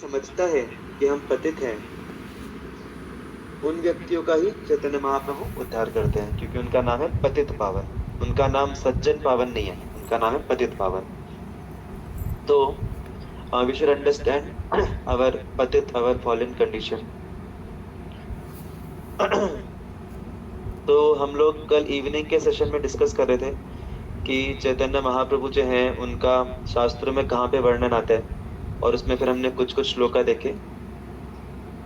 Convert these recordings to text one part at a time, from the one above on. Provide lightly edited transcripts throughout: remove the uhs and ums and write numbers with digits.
समझता है कि हम पतित हैं, उन व्यक्तियों का ही चैतन्य महाप्रभु उद्धार करते हैं, क्योंकि उनका नाम है पतित पावन। उनका नाम सज्जन पावन नहीं है, उनका नाम है पतित पावन। तो वी शुड अंडरस्टैंड अवर पतित, अवर फॉलन कंडीशन। तो हम लोग कल इवनिंग के सेशन में डिस्कस कर रहे थे कि चैतन्य महाप्रभु जो हैं उनका शास्त्रों में कहाँ पे वर्णन आता है, और उसमें फिर हमने कुछ कुछ श्लोका देखे।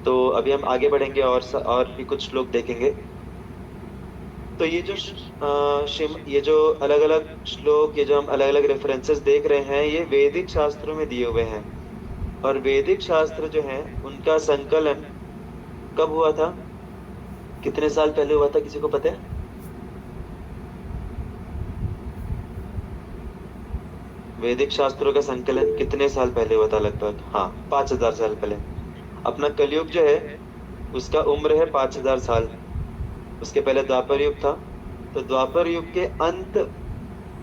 तो अभी हम आगे बढ़ेंगे और भी कुछ श्लोक देखेंगे। तो ये जो ये जो अलग अलग श्लोक, ये जो हम अलग अलग रेफरेंसेस देख रहे हैं, ये वैदिक शास्त्रों में दिए हुए हैं। और वैदिक शास्त्र जो हैं उनका संकलन कब हुआ था, कितने साल पहले हुआ था, किसी को पता है? वैदिक शास्त्रों का संकलन कितने साल पहले हुआ था? लगभग, हाँ, 5000 साल पहले। अपना कलयुग जो है उसका उम्र है 5000 साल। उसके पहले द्वापर युग था। तो द्वापर युग के अंत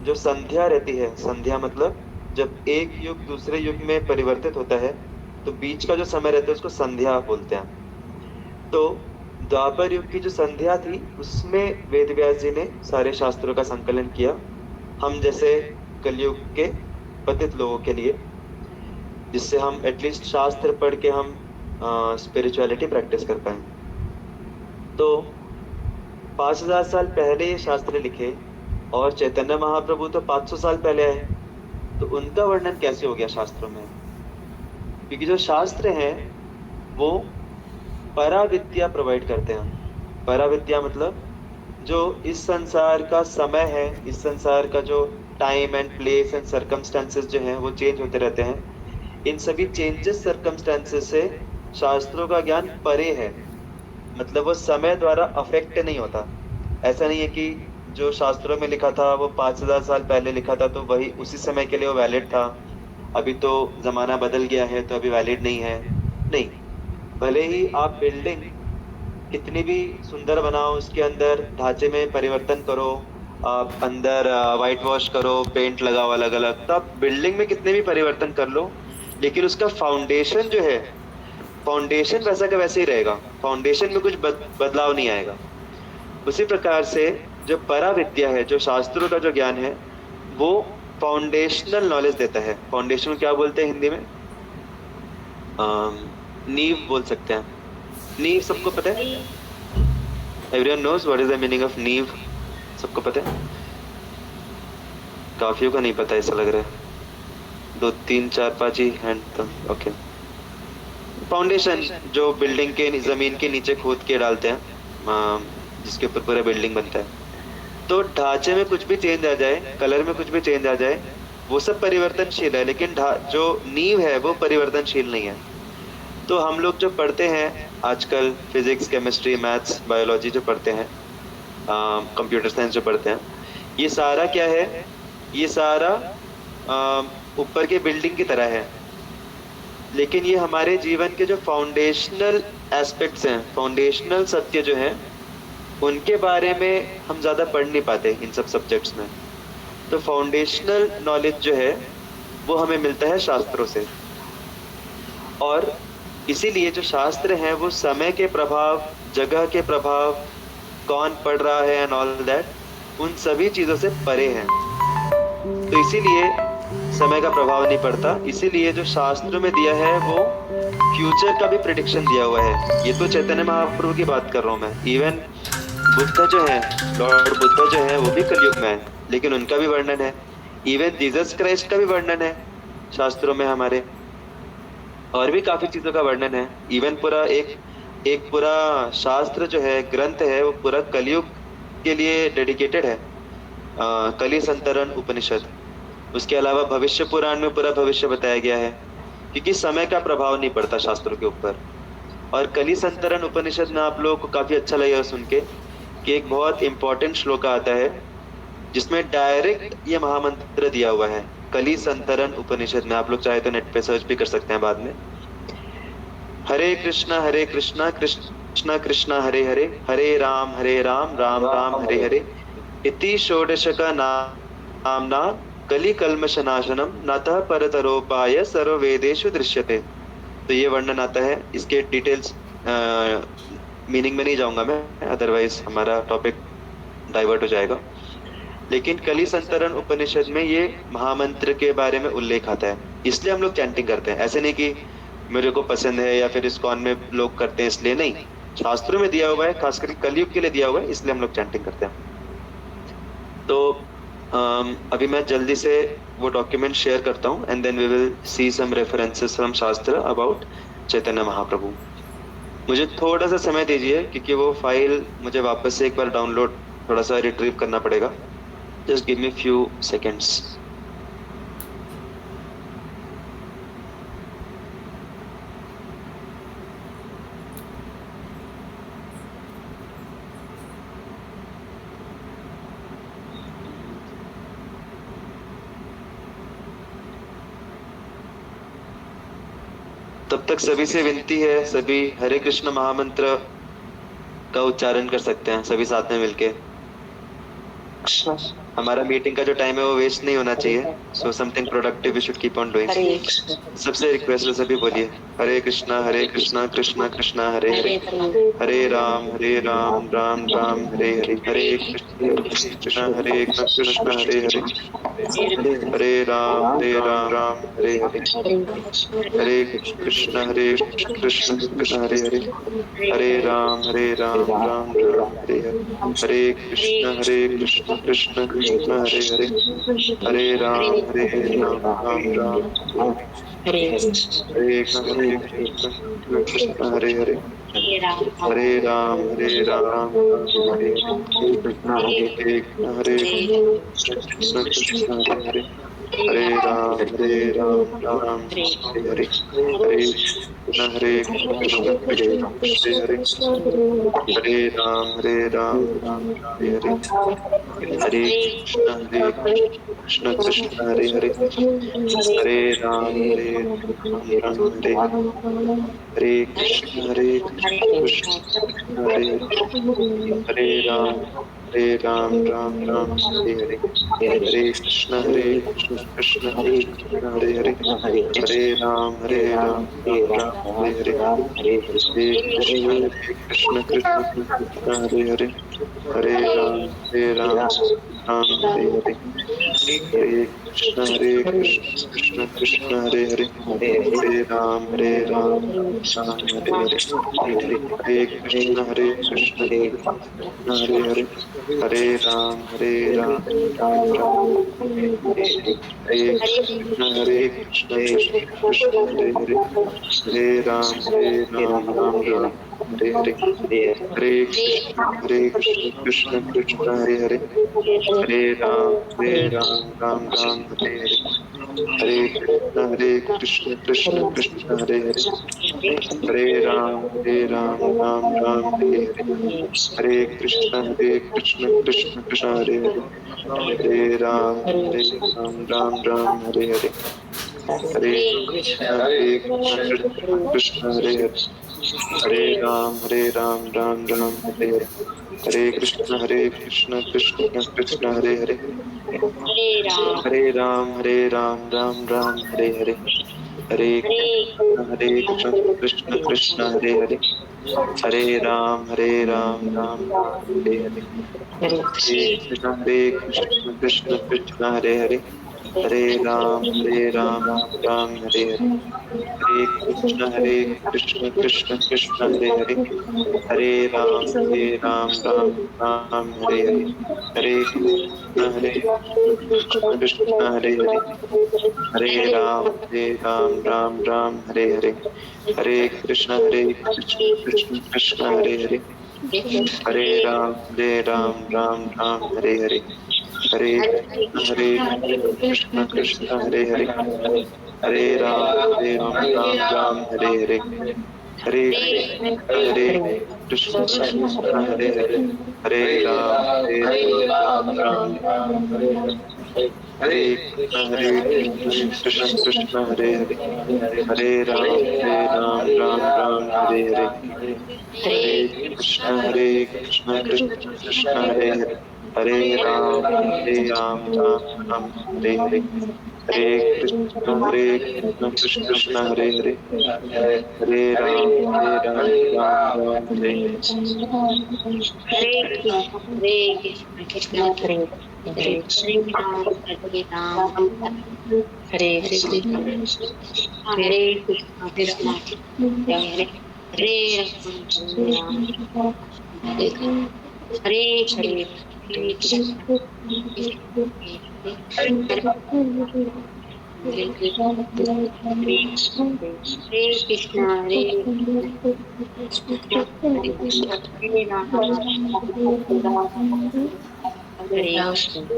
जो संध्या रहती है, संध्या मतलब जब एक युग दूसरे युग में परिवर्तित होता है, तो बीच का जो समय रहता है उसको संध्या बोलते हैं। तो द्वापर युग की जो संध्या थी उसमें वेद व्यास जी ने सारे शास्त्रों का संकलन किया, हम जैसे कलयुग के पतित लोगों के लिए, जिससे हम एटलीस्ट शास्त्र पढ़ के हम स्पिरिचुअलिटी प्रैक्टिस कर पाए। तो 5000 साल पहले ये शास्त्र लिखे, और चैतन्य महाप्रभु तो 500 साल पहले आए, तो उनका वर्णन कैसे हो गया शास्त्रों में? क्योंकि जो शास्त्र हैं वो पराविद्या प्रोवाइड करते हैं। पराविद्या मतलब जो इस संसार का समय है, इस संसार का जो time and place and circumstances जो हैं वो चेंज होते रहते हैं। इन सभी चेंजेस सर्कमस्टेंसेस से शास्त्रों का ज्ञान परे है, मतलब वो समय द्वारा अफेक्ट नहीं होता। ऐसा नहीं है कि जो शास्त्रों में लिखा था वो 5000 साल पहले लिखा था तो वही उसी समय के लिए वो वैलिड था, अभी तो जमाना बदल गया है तो अभी वैलिड नहीं है। नहीं, भले ही आप बिल्डिंग कितनी भी सुंदर बनाओ, उसके अंदर ढांचे में परिवर्तन करो, आप अंदर व्हाइट वॉश करो, पेंट लगाओ अलग अलग, तो आप बिल्डिंग में कितने भी परिवर्तन कर लो, लेकिन उसका फाउंडेशन जो है, फाउंडेशन वैसा का वैसे ही रहेगा, फाउंडेशन में कुछ बदलाव नहीं आएगा। उसी प्रकार से जो परा विद्या है, जो शास्त्रों का जो ज्ञान है, वो फाउंडेशनल नॉलेज देता है। फाउंडेशन क्या बोलते हैं हिंदी में? नींव बोल सकते हैं। नींव सबको पता है? Everyone knows what is the meaning of नींव? सबको पता है? काफियों का नहीं पता ऐसा लग रहा है, 2 3 4 5 ही हैंड तो ओके। फाउंडेशन जो बिल्डिंग के जमीन के नीचे खोद के डालते हैं, जिसके ऊपर पूरा बिल्डिंग बनता है। तो ढांचे में कुछ भी चेंज आ जाए, कलर में कुछ भी चेंज आ जाए, वो सब परिवर्तनशील है, लेकिन जो नींव है वो परिवर्तनशील नहीं है। तो हम लोग जो पढ़ते हैं आजकल, फिजिक्स, केमिस्ट्री, मैथ्स, बायोलॉजी जो पढ़ते हैं, कंप्यूटर साइंस जो पढ़ते हैं, ये सारा क्या है? ये सारा ऊपर के बिल्डिंग की तरह है, लेकिन ये हमारे जीवन के जो फाउंडेशनल एस्पेक्ट्स हैं, फाउंडेशनल सत्य जो हैं, उनके बारे में हम ज़्यादा पढ़ नहीं पाते इन सब सब्जेक्ट्स में। तो फाउंडेशनल नॉलेज जो है वो हमें मिलता है शास्त्रों से, और इसीलिए जो शास्त्र हैं वो समय के प्रभाव, जगह के प्रभाव, कौन पढ़ रहा है एंड ऑल दैट, उन सभी चीज़ों से परे हैं। तो इसीलिए समय का प्रभाव नहीं पड़ता। इसीलिए जो शास्त्रों में दिया है वो फ्यूचर का भी प्रिडिक्शन दिया हुआ है। ये तो चैतन्य महाप्रभु की बात कर रहा हूँ मैं। इवन बुद्ध जो है, लॉर्ड बुद्ध जो है, वो भी कलयुग में है, लेकिन उनका भी वर्णन है। इवन जीसस क्राइस्ट का भी वर्णन है शास्त्रों में हमारे, और भी काफी चीजों का वर्णन है। इवन पूरा एक पूरा शास्त्र जो है, ग्रंथ है, वो पूरा कलयुग के लिए डेडिकेटेड है, कली संतरण उपनिषद। उसके अलावा भविष्य पुराण में पूरा भविष्य बताया गया है, क्योंकि समय का प्रभाव नहीं पड़ता शास्त्रों के ऊपर। और कली संतरण उपनिषद में आप लोगों को काफी अच्छा लगेगा सुन के कि एक बहुत इंपॉर्टेंट श्लोक आता है जिसमें डायरेक्ट ये महामंत्र दिया हुआ है। कली संतरण उपनिषद में आप लोग चाहे तो नेट पे सर्च भी कर सकते हैं बाद में। हरे कृष्णा कृष्णा कृष्णा हरे हरे, हरे राम राम राम हरे हरे, इति षोडशक नामना कलि कल्मषनाशनम नातः परतरोपाय सर्ववेदेषु दृश्यते। तो ये वर्णन आता है। इसके डिटेल्स मीनिंग में नहीं जाऊंगा मैं, अदरवाइज हमारा टॉपिक डाइवर्ट हो जाएगा। लेकिन कली संतरण उपनिषद में ये महामंत्र के बारे में उल्लेख आता है, इसलिए हम लोग चैंटिंग करते हैं। ऐसे नहीं कि मेरे को पसंद है या फिर इस्कॉन में लोग करते हैं इसलिए, नहीं। शास्त्रों में दिया हुआ है, खास करके कलयुग के लिए दिया हुआ है, इसलिए हम लोग चैंटिंग करते हैं। तो अभी मैं जल्दी से वो डॉक्यूमेंट शेयर करता हूँ, and then we will see some references from shastra about Chaitanya Mahaprabhu. मुझे थोड़ा सा समय दीजिए, क्योंकि वो फाइल मुझे वापस से एक बार डाउनलोड, थोड़ा सा रिट्रीव करना पड़ेगा। Just give me few seconds. तब तक सभी से विनती है, सभी हरे कृष्ण महामंत्र का उच्चारण कर सकते हैं सभी साथ में मिलके। हमारा मीटिंग का जो टाइम है वो वेस्ट नहीं होना चाहिए, so something productive we should keep on doing. सबसे रिक्वेस्ट है, सभी बोलिए हरे कृष्णा कृष्णा कृष्णा हरे हरे, हरे राम राम राम हरे हरे, हरे कृष्णा कृष्णा हरे हरे, हरे राम राम हरे हरे, हरे कृष्णा कृष्णा हरे हरे, हरे राम राम राम हरे हरे, हरे कृष्णा कृष्णा कृष्णा हरे हरे, हरे राम राम राम हरे कृष्णा हरे हरे, हरे राम हरे हरे कृष्णा कृष्णा हरे हरे, हरे राम राम हरे हरे, हरे कृष्णा कृष्णा हरे हरे, हरे राम राम हरे हरे, हरे कृष्णा कृष्णा हरे हरे, हरे राम राम हरे, हरे कृष्णा कृष्णा हरे हरे, हरे राम राम हरे हरे, हरे कृष्णा कृष्णा हरे हरे, हरे राम राम हरे हरे, हरे कृष्णा कृष्णा हरे हरे, हरे राम राम हरे हरे, हरे कृष्णा कृष्णा हरे हरे, हरे राम राम हरे हरे, हरे कृष्णा कृष्णा हरे हरे, हरे राम राम राम हरे, हरे कृष्णा कृष्णा हरे हरे, हरे राम राम हरे हरे, हरे कृष्णा कृष्णा हरे हरे, हरे राम राम हरे हरे, हरे कृष्णा कृष्णा हरे हरे, हरे राम राम हरे हरे, हरे कृष्णा कृष्णा हरे हरे, हरे राम राम हरे हरे, हरे कृष्णा हरे हरे, हरे राम राम हरे हरे, हरे कृष्णा कृष्णा हरे हरे, हरे राम राम हरे हरे, हरे कृष्णा कृष्णा हरे हरे, हरे राम राम हरे हरे, हरे कृष्णा कृष्णा हरे हरे, हरे राम राम हरे हरे, हरे कृष्णा कृष्णा हरे हरे, हरे राम राम हरे हरे, हरे कृष्णा हरे हरे, हरे राम राम हरे हरे, हरे कृष्णा कृष्णा हरे हरे, हरे राम राम हरे हरे, हरे कृष्णा हरे हरे, हरे राम राम हरे हरे, हरे कृष्णा हरे हरे, हरे राम राम हरे हरे, हरे कृष्णा हरे हरे, हरे राम राम हरे हरे, हरे कृष्णा कृष्णा हरे हरे, हरे राम राम हरे हरे, हरे कृष्ण कृष्ण कृष्ण हरे हरे, हरे राम राम हरे। हरे कृष्ण कृष्ण हरे हरे हरे राम हरे हरे कृष्ण हरे कृष्ण कृष्ण हरे हरे राम हरे हरे हरे कृष्ण हरे हरे कृष्ण हरे हरे राम हरे हरे राम कृष्ण हरे कृष्ण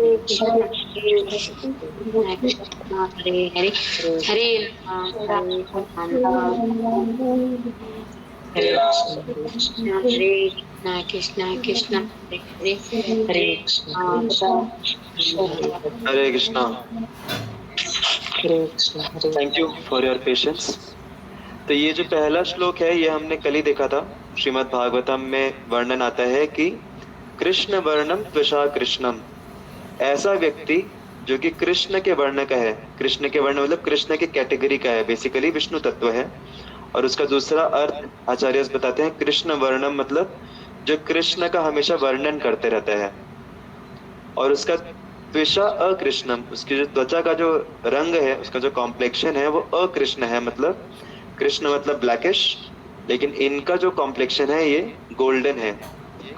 कृष्ण कृष्ण हरे हरे हरे राम हरे कृष्ण हरे कृष्ण कृष्ण कृष्ण हरे हरे हरे हरे कृष्ण राम हरे कृष्णा। हरे कृष्ण हरे thank you for your patience. तो ये जो पहला श्लोक है ये हमने कल ही देखा था। श्रीमद् भागवतम में वर्णन आता है कि कृष्ण वर्णम त्वषा कृष्णम, ऐसा व्यक्ति जो कि कृष्ण के वर्ण का है। कृष्ण के वर्ण मतलब कृष्ण की कैटेगरी का है, बेसिकली विष्णु तत्व है। और उसका दूसरा अर्थ आचार्य बताते हैं, कृष्ण वर्णम मतलब जो कृष्ण का हमेशा वर्णन करते रहता है। और उसका त्विषा अकृष्णम, उसकी जो त्वचा का जो रंग है, उसका जो कॉम्प्लेक्शन है वो अकृष्ण है, मतलब कृष्ण मतलब ब्लैकिश, लेकिन इनका जो कॉम्प्लेक्शन है ये गोल्डन है,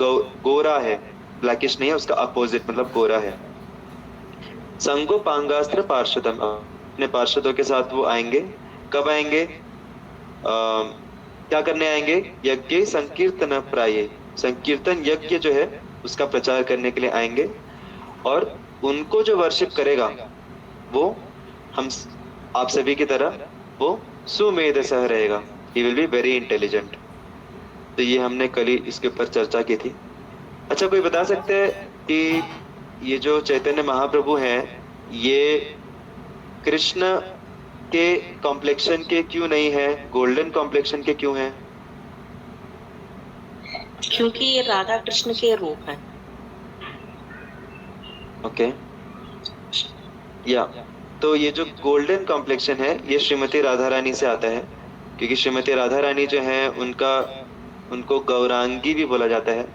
गोरा है, ब्लैकिश नहीं है, उसका अपोजिट मतलब गोरा है। संगो पांगास्त्र पार्षदम, अपने पार्षदों के साथ वो आएंगे। कब आएंगे? क्या करने आएंगे? यज्ञ संकीर्तन प्राये, संकीर्तन यज्ञ जो है उसका प्रचार करने के लिए आएंगे। और उनको जो वर्शिप करेगा वो हम आप सभी की तरह वो सुमेध सह रहेगा। He will be very intelligent. तो ये हमने कल ही इसके ऊपर चर्चा की थी। अच्छा, कोई बता सकते हैं कि ये जो चैतन्य महाप्रभु हैं ये कृष्ण के कॉम्प्लेक्शन के क्यों नहीं है, गोल्डन कॉम्प्लेक्शन के क्यों है? क्योंकि ये राधा कृष्ण के रूप है। ओके, या तो ये जो गोल्डन कॉम्प्लेक्शन है ये श्रीमती राधा रानी से आता है, क्योंकि श्रीमती राधा रानी जो है उनका उनको गौरांगी भी बोला जाता है।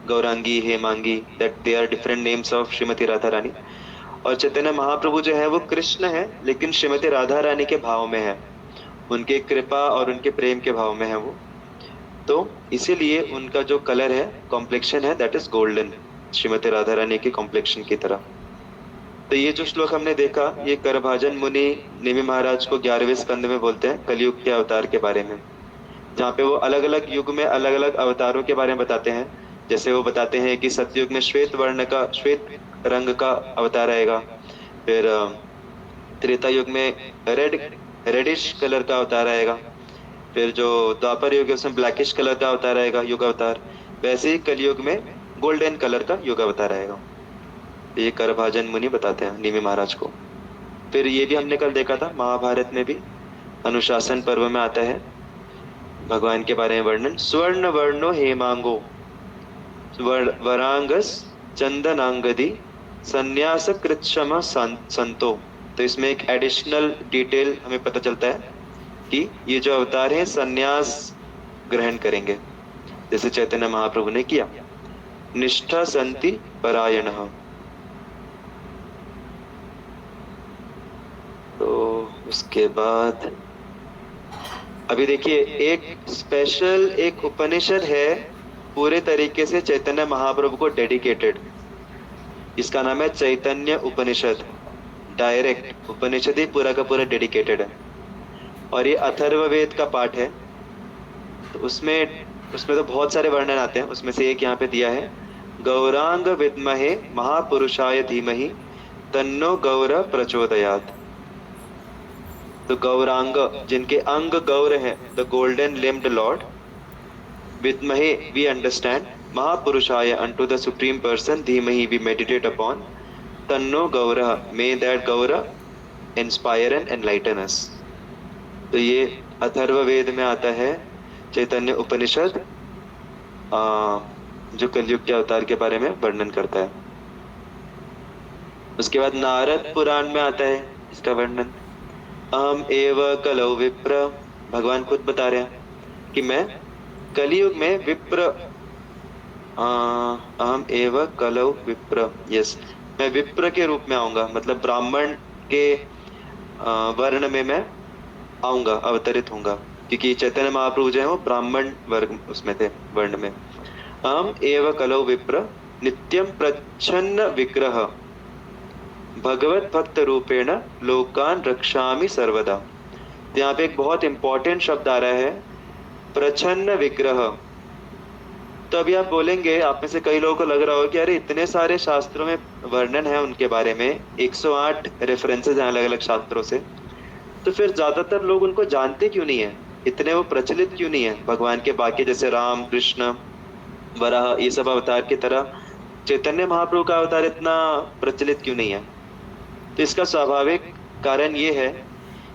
Gaurangi, Hemangi, that they are different names of Shrimati Radha Rani. और चैतन्य महाप्रभु जो है वो कृष्ण है, लेकिन श्रीमती राधा रानी के भाव में है, उनके कृपा और उनके प्रेम के भाव में है वो। तो इसीलिए उनका जो कलर है, कॉम्प्लेक्शन है, that is golden, Shrimati Radha Rani के कॉम्प्लेक्शन की तरह। तो ये जो श्लोक हमने देखा ये करभाजन मुनि निमि महाराज को 11वें स्कंद में बोलते हैं, कलयुग के अवतार के बारे में, जहाँ पे वो अलग अलग युग में अलग अलग अवतारों के बारे में बताते हैं। जैसे वो बताते हैं कि सतयुग में श्वेत वर्ण का, श्वेत रंग का अवतार आएगा। फिर त्रेता युग में रेड रेडिश कलर का अवतार आएगा। फिर जो द्वापर युग है उसमें ब्लैकिश कलर का अवतार आएगा, युग अवतार। वैसे ही कलयुग में गोल्डन कलर का युग अवतार आएगा। तो ये करभाजन मुनि बताते हैं निमि महाराज को। फिर ये भी हमने कल देखा था, महाभारत में भी अनुशासन पर्व में आता है भगवान के बारे में वर्णन, स्वर्ण वर्णो हेमांगो वरांगस चंदनांगदी संन्यास कृत्सम संतो। तो इसमें एक एडिशनल डिटेल हमें पता चलता है कि ये जो अवतार हैं संन्यास ग्रहण करेंगे, जैसे चैतन्य महाप्रभु ने किया। निष्ठा संति परायण। तो उसके बाद अभी देखिए एक स्पेशल एक उपनिषद है पूरे तरीके से चैतन्य महाप्रभु को डेडिकेटेड। इसका नाम है चैतन्य उपनिषद। डायरेक्ट उपनिषद ही पूरा का पूरा डेडिकेटेड है। और ये अथर्ववेद का पाठ है। तो उसमें उसमें तो बहुत सारे वर्णन आते हैं, उसमें से एक यहाँ पे दिया है, गौरांग विद्महे महापुरुषाय धीमहि तन्नो गौर प्रचोदयात्। तो गौरांग जिनके अंग गौर हैं, द गोल्डन लिम्ड लॉर्ड, विद्महे वी अंडरस्टैंड, महापुरुषाय unto the supreme person, धीमहि we meditate upon, तन्नो गौर may that Gaur inspire and enlighten us। तो ये अथर्ववेद में आता है चैतन्य उपनिषद, जो कलयुग के अवतार के बारे में वर्णन करता है। उसके बाद नारद पुराण में आता है इसका वर्णन। अहम एव कलौ विप्र, भगवान खुद बता रहे हैं कि मैं कलयुग में विप्र, अहम एव कलौ विप्र, यस, मैं विप्र के रूप में आऊंगा, मतलब ब्राह्मण के वर्ण में मैं आऊंगा, अवतरित होऊंगा, क्योंकि चैतन्य महाप्रभु जो है वो ब्राह्मण वर्ग उसमें थे, वर्ण में। अहम एव कलौ विप्र नित्यम प्रच्छन्न विग्रह भगवत भक्त रूपेण लोकान रक्षामि सर्वदा। तो यहाँ पे एक बहुत इंपॉर्टेंट शब्द आ रहा है, प्रच्छन्न विग्रह। तो अभी आप बोलेंगे, आप में से कई लोगों को लग रहा हो कि अरे इतने सारे शास्त्रों में वर्णन है उनके बारे में, 108 रेफरेंसेज हैं अलग अलग शास्त्रों से, तो फिर ज्यादातर लोग उनको जानते क्यों नहीं है, इतने वो प्रचलित क्यों नहीं है भगवान के बाकी, जैसे राम कृष्ण वराह ये सब अवतार की तरह चैतन्य महाप्रभु का अवतार इतना प्रचलित क्यों नहीं है? तो इसका स्वाभाविक कारण ये है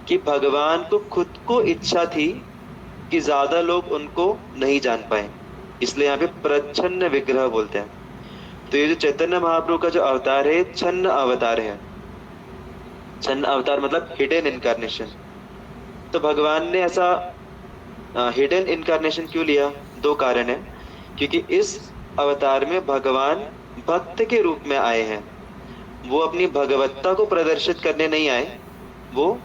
कि भगवान को खुद को इच्छा थी कि ज्यादा लोग उनको नहीं जान पाए, इसलिए यहाँ पे प्रच्छन्न विग्रह बोलते हैं। तो ये जो चैतन्य महाप्रभु का जो अवतार है, छन्न अवतार है। छन्न अवतार मतलब हिडन इनकारनेशन। तो भगवान ने ऐसा हिडन इनकारनेशन क्यों लिया? दो कारण है, क्योंकि इस अवतार में भगवान भक्त के रूप में आए हैं। वो अपनी भगवत्ता को प्रदर्शित करने नहीं आए, वो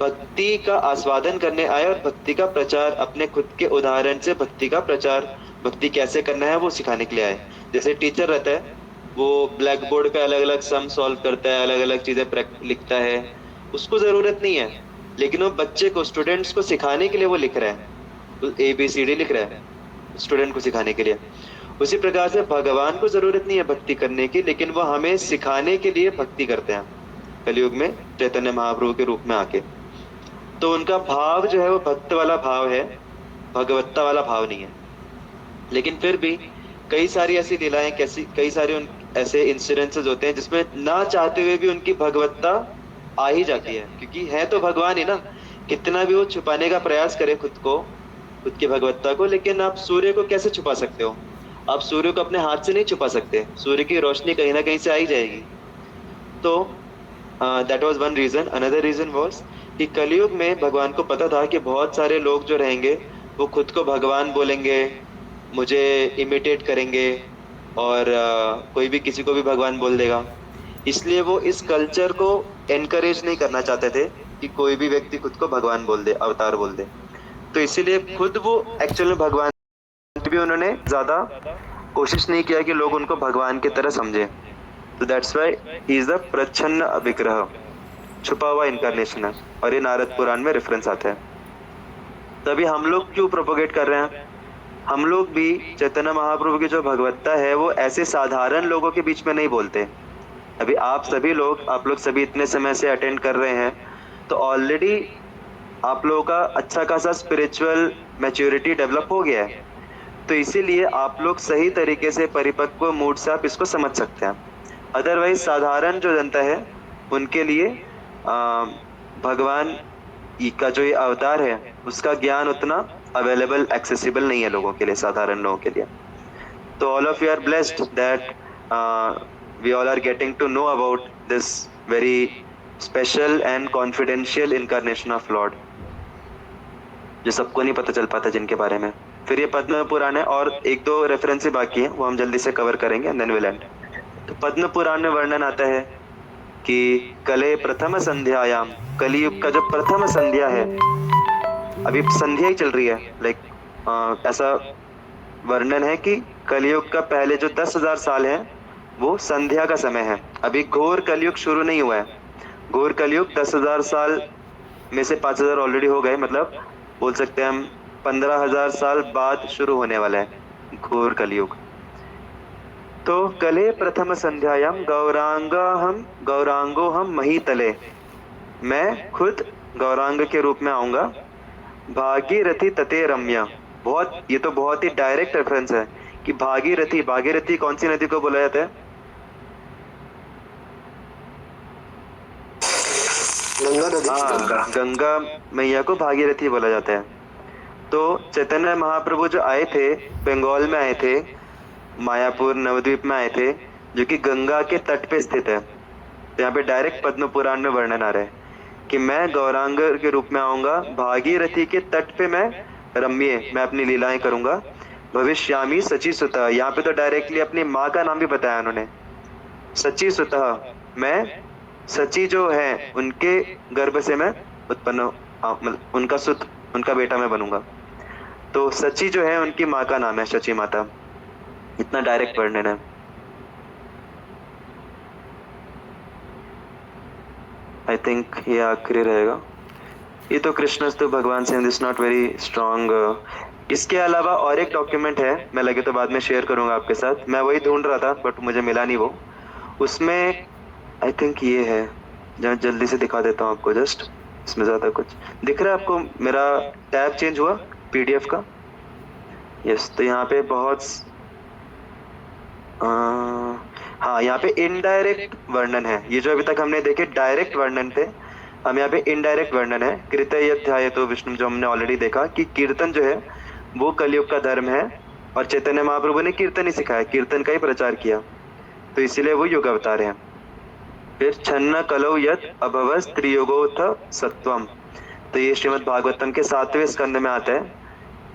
भक्ति का आस्वादन करने आए और भक्ति का प्रचार, अपने खुद के उदाहरण से भक्ति का प्रचार, भक्ति कैसे करना है वो सिखाने के लिए आए। जैसे टीचर रहता है, वो ब्लैक बोर्ड पे अलग अलग सम सॉल्व करता है, अलग अलग चीजें लिखता है, उसको जरूरत नहीं है, लेकिन वो बच्चे को, स्टूडेंट्स को सिखाने के लिए वो लिख रहा है, ABCD लिख रहा है स्टूडेंट को सिखाने के लिए। उसी प्रकार से भगवान को जरूरत नहीं है भक्ति करने की, लेकिन वो हमें सिखाने के लिए भक्ति करते हैं कलयुग में चैतन्य महाप्रभु के रूप में आके। तो उनका भाव जो है वो भक्त वाला भाव है, भगवत्ता वाला भाव नहीं है। लेकिन फिर भी कई सारी ऐसी लीलाएं, कई सारे ऐसे इंसिडेंसेस होते हैं जिसमें ना चाहते हुए भी उनकी भगवत्ता आ ही जाती है, क्योंकि है तो भगवान ही ना। कितना भी वो छुपाने का प्रयास करे खुद को, खुद की भगवत्ता को, लेकिन आप सूर्य को कैसे छुपा सकते हो? आप सूर्य को अपने हाथ से नहीं छुपा सकते, सूर्य की रोशनी कहीं ना कहीं से आई जाएगी। तो that was one reason. Another reason was कि कलयुग में भगवान को पता था कि बहुत सारे लोग जो रहेंगे वो खुद को भगवान बोलेंगे, मुझे इमिटेट करेंगे, और कोई भी किसी को भी भगवान बोल देगा। इसलिए वो इस कल्चर को एनकरेज नहीं करना चाहते थे कि कोई भी व्यक्ति खुद को भगवान बोल दे, अवतार बोल दे। तो इसीलिए खुद वो एक्चुअल में भगवान भी उन्होंने ज्यादा कोशिश नहीं किया कि लोग उनको भगवान की तरह समझे। तो that's why he is the प्रच्छन्न विग्रह, छुपा हुआ इनकारनेशन है, और ये नारद पुराण में रेफरेंस आता है। तभी हम लोग क्यों प्रोपोगेट कर रहे हैं? हम लोग भी चैतन्य महाप्रभु की जो भगवत्ता है वो ऐसे साधारण लोगों के बीच में नहीं बोलते। अभी आप लोग सभी इतने समय से अटेंड कर रहे हैं, तो ऑलरेडी आप लोगों का अच्छा खासा स्पिरिचुअल मैच्योरिटी डेवलप हो गया है। तो इसीलिए आप लोग सही तरीके से परिपक्व मूड से आप इसको समझ सकते हैं। अदरवाइज साधारण जो जनता है उनके लिए भगवान का जो ये अवतार है उसका ज्ञान उतना अवेलेबल, एक्सेसिबल नहीं है लोगों के लिए, साधारण लोगों के लिए। तो all of you are blessed that we all are getting to know about this very special and confidential incarnation of Lord, जो सबको नहीं पता चल पाता जिनके बारे में। फिर ये पद्म पुराण है, और एक दो रेफरेंस बाकी है, वो हम जल्दी से कवर करेंगे एंड देन विल एंड। तो पद्म पुराण में वर्णन आता है कि कले प्रथम संध्यायाम, कलियुग का जो प्रथम संध्या है, अभी संध्या ही चल रही है, लाइक ऐसा वर्णन है कि कलियुग का पहले जो 10,000 साल है वो संध्या का समय है। अभी घोर कलयुग शुरू नहीं हुआ है। घोर कलयुग 10,000 साल में से 5,000 ऑलरेडी हो गए, मतलब बोल सकते हैं हम 15,000 साल बाद शुरू होने वाला है घोर कलयुग। तो कले प्रथम संध्यायाम गौरांगो हम महीतले, मैं खुद गौरांग के रूप में आऊंगा। भागीरथी तते रम्या, ये तो बहुत ही डायरेक्ट रेफरेंस है कि भागीरथी कौन सी नदी को बोला जाता है? गंगा मैया को भागीरथी बोला जाता है। तो चैतन्य महाप्रभु जो आए थे, बंगाल में आए थे, मायापुर नवद्वीप में आए थे, जो कि गंगा के तट पे स्थित है। तो यहाँ पे डायरेक्ट पद्म पुराण में वर्णन आ रहा है कि मैं गौरांग के रूप में आऊंगा, भागीरथी के तट पे मैं अपनी लीलाएं करूंगा। भविष्यामी सची सुतः, यहाँ पे तो डायरेक्टली अपनी माँ का नाम भी बताया उन्होंने, सची सुतः, मैं सची जो है उनके गर्भ से मैं उत्पन्न, उनका सुत, उनका बेटा मैं बनूंगा। तो सची जो है उनकी माँ का नाम है, शची माता। इतना डायरेक्ट वर्णन है। आई थिंक ये आखिरी रहेगा। ये तो कृष्णस्तु भगवान से दिस नॉट वेरी स्ट्रॉन्ग। इसके अलावा और एक डॉक्यूमेंट है, मैं लगे तो बाद में शेयर करूंगा आपके साथ, मैं वही ढूंढ रहा था बट मुझे मिला नहीं वो। उसमें आई थिंक ये है, जहाँ जल्दी से दिखा देता हूँ आपको जस्ट। इसमें ज्यादा कुछ दिख रहा है आपको? मेरा टैब चेंज हुआ पीडीएफ का? यस, तो यहाँ पे बहुत हाँ, यहाँ पे इनडायरेक्ट वर्णन है। ये जो अभी तक हमने देखे डायरेक्ट वर्णन थे, हम यहाँ पे इनडायरेक्ट वर्णन है। कीर्तय अध्याय तो विष्णु, जो हमने ऑलरेडी देखा कि कीर्तन जो है वो कलयुग का धर्म है, और चैतन्य महाप्रभु ने कीर्तन ही सिखाया, कीर्तन का ही प्रचार किया, तो इसीलिए वो युग अवतार है। फिर छन्न कलौ यत् अभवस् त्रियुगोऽथ सत्वम, तो ये श्रीमद् भागवतम के 7वें स्कंद में आता है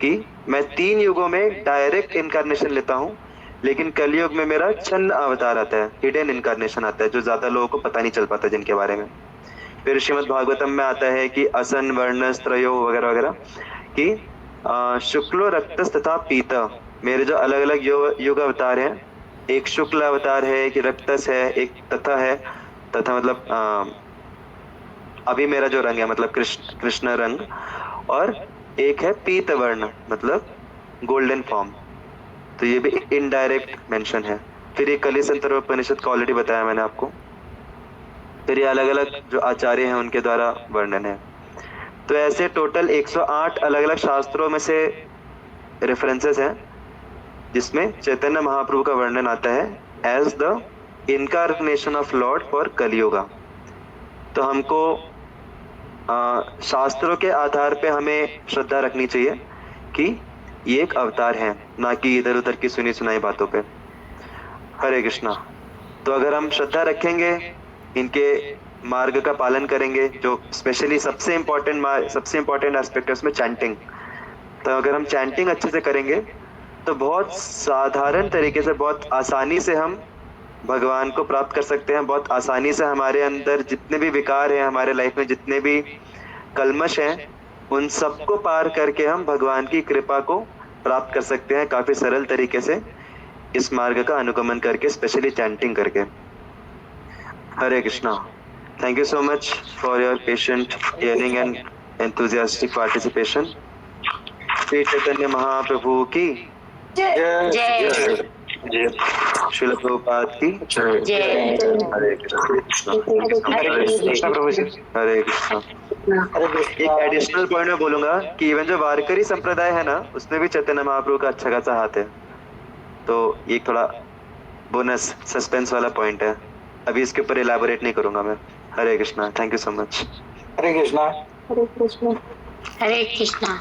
कि मैं 3 युगों में डायरेक्ट इनकारनेशन लेता हूँ, लेकिन कलयुग में मेरा छन्न अवतार आता है, हिडन इनकारनेशन आता है, जो ज्यादा लोगों को पता नहीं चल पाता जिनके बारे में। फिर श्रीमद् भागवतम में आता है कि असन वर्ण त्रयो वगैरह वगैरह, कि शुक्लो रक्त तथा पीत, मेरे जो अलग अलग युग अवतार हैं, एक शुक्ल अवतार है, एक रक्तस है, एक तथा है, तथा मतलब अभी मेरा जो रंग है मतलब कृष्ण रंग, और एक है पीत वर्ण मतलब गोल्डन फॉर्म। तो ये भी इनडायरेक्ट मेंशन है। फिर ये कली संतरोपनिषद का ऑलरेडी बताया मैंने आपको। फिर ये अलग अलग जो आचार्य हैं उनके द्वारा वर्णन है। तो ऐसे टोटल 108 अलग अलग शास्त्रों में से रेफरेंसेस हैं, जिसमें चैतन्य महाप्रभु का वर्णन आता है as the incarnation of Lord for Kaliyuga. तो हमको शास्त्रों के आधार पे हमें श्रद्धा रखनी चाहिए कि ये एक अवतार है, ना कि इधर उधर की सुनी सुनाई बातों पे। हरे कृष्णा। तो अगर हम श्रद्धा रखेंगे, इनके मार्ग का पालन करेंगे, जो स्पेशली सबसे इम्पोर्टेंट एस्पेक्ट है उसमें चैंटिंग। तो अगर हम चैंटिंग अच्छे से करेंगे तो बहुत साधारण तरीके से, बहुत आसानी से हम भगवान को प्राप्त कर सकते हैं। बहुत आसानी से हमारे अंदर जितने भी विकार हैं, हमारे लाइफ में जितने भी कलमश हैं, उन सबको पार करके हम भगवान की कृपा को प्राप्त कर सकते हैं काफी सरल तरीके से, इस मार्ग का अनुगमन करके, स्पेशली चैंटिंग करके। Hare Krishna. Thank you so much for your patient hearing and enthusiastic participation. Shri Chaitanya Mahaprabhu की जय जय श्रील प्रभुपाद की जय। हरे कृष्णा। कृष्ण प्रभु जी। हरे कृष्णा। एक एडिशनल पॉइंट में बोलूंगा कि इवन जो वारकरी संप्रदाय है ना, उसमें भी चैतन्य महाप्रभु का अच्छा खासा हाथ है। तो ये थोड़ा बोनस सस्पेंस वाला पॉइंट है, अभी इसके ऊपर इलैबोरेट नहीं करूंगा मैं। Hare Krishna. Thank you so much. Hare Krishna. Hare Krishna.